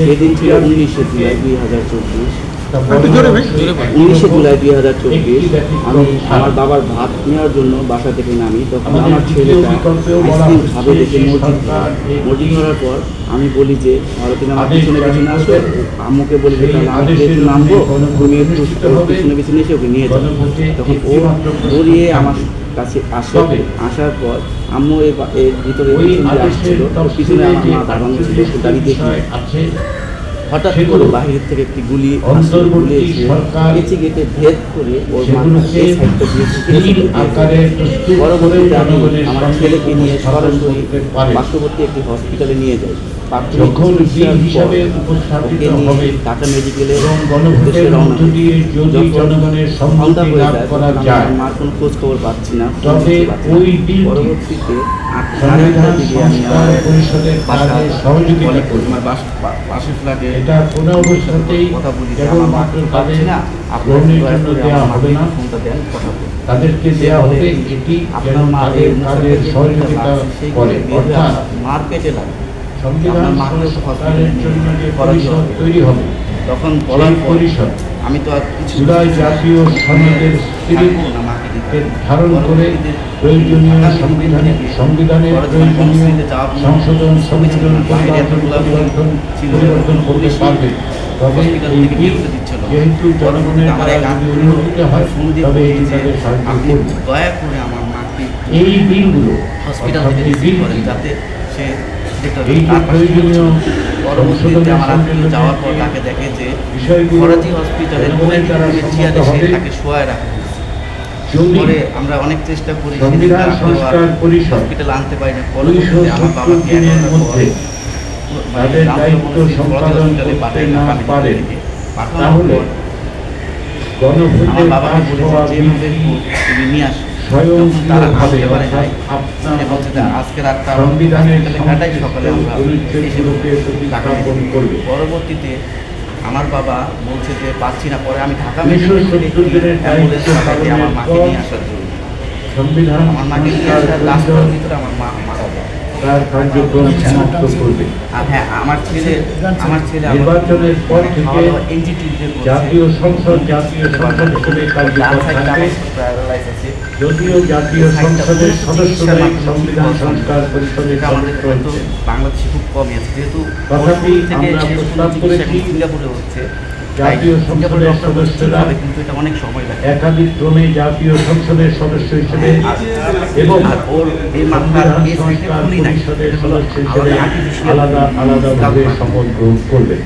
সেদিন ছিল 19শে জুলাই 2024। 19শে জুলাই 2024 আমি আমার বাবার ভাত নেওয়ার জন্য বাসা থেকে নামি। তখন আমার ছেলেটা আইসক্রিম খাবে দেখে মসজিদ ধরার পর আমি বলি যে তুমি আমার পিছনে পিছনে আসো। আম্মুকে বলি যে তাহলে আমি একটু নামবো, তুমি একটু পিছনে পিছনে এসে ওকে নিয়ে যাও। তখন ও দৌড়িয়ে আমার কাছে আসার পর আম্মু এর ভিতরে আসছিল, পিছনে আমার মা দাঁড়ানো ছিল, দাঁড়িয়ে দেখি হঠাৎ করে বাহির থেকে একটি গুলি এসে গেটে ভেদ করে ওর পরবর্তীতে আমি আমার ছেলেকে নিয়ে সরাসরি পার্শ্ববর্তী একটি হসপিটালে নিয়ে যাই। ঢাকা মেডিকেলে সন্ধ্যা হয়ে যায়, মার কোনো খোঁজ খবর পাচ্ছি না। পরবর্তীতে পাশের ফ্ল্যাটে কথা বলি আমার মাকে পাচ্ছি না, আপনার ফোনটা দেন, কথা বলি তাদেরকে দেওয়া হবে। এটি আপনার মা তাদের সহযোগিতা করে, অর্থাৎ মার পেটে লাগে তৈরি হবে। তখন বলার পরিষদ আমি তো আর কিছু জাতীয় সনদের ধারণ করে প্রয়োজনীয় সংবিধানের প্রয়োজনীয় সংশোধন পরিবর্তন করতে পারবে। তবে এই বিল যেহেতু জনগণের অনুমোদিত হয়, তবে এটি তাদের সাহায্য করবে। দয়া করে আমার মাকে এই বিলগুলো হসপিটাল থেকে রিসিভ করেন, যাতে সে পরবর্তীতে আমার আত্মীয় যাওয়ার পর তাকে দেখে যে করাচি হসপিটালের তাকে শোয়ায় রাখা হয়েছে। পরে আমরা অনেক চেষ্টা করি, হসপিটালে আনতে পারি না। পরবর্তীতে আমার বাবাকে আমার বাবাকে বলেছে যেভাবে তুমি নিয়ে আসো, তারা ভাবতে পারে নাই আজকে রাতটা কাটাই সকালে আমরা পরবর্তীতে আমার বাবা বলছে যে পাচ্ছি না। পরে আমি ঢাকা আমার মাকে নিয়ে আসার জন্য আমার মাকে নিয়ে আসার লাস্টের ভিতরে আমার মা মারা যায়। তার কার্যক্রম সমাপ্ত করবে। আর হ্যাঁ, আমার ছেলে নির্বাচনের পর থেকে জাতীয় সংসদ হিসেবে কার্যকর থাকবে। যদিও জাতীয় সংসদের সদস্যরা সংবিধান সংস্কার পরিষদের সদস্য হচ্ছে, বাংলাদেশে খুব কমই আছে, যেহেতু তথাপি আমরা প্রস্তাব করেছি সিঙ্গাপুরে হচ্ছে জাতীয় সংসদের সদস্যরা কিন্তু এটা অনেক সময় লাগে একাধিক ক্রমে জাতীয় সংসদের সদস্য হিসেবে এবং সংবিধান সংস্কার পরিষদের সদস্য হিসেবে আলাদাভাবে শপথ গ্রহণ করবে।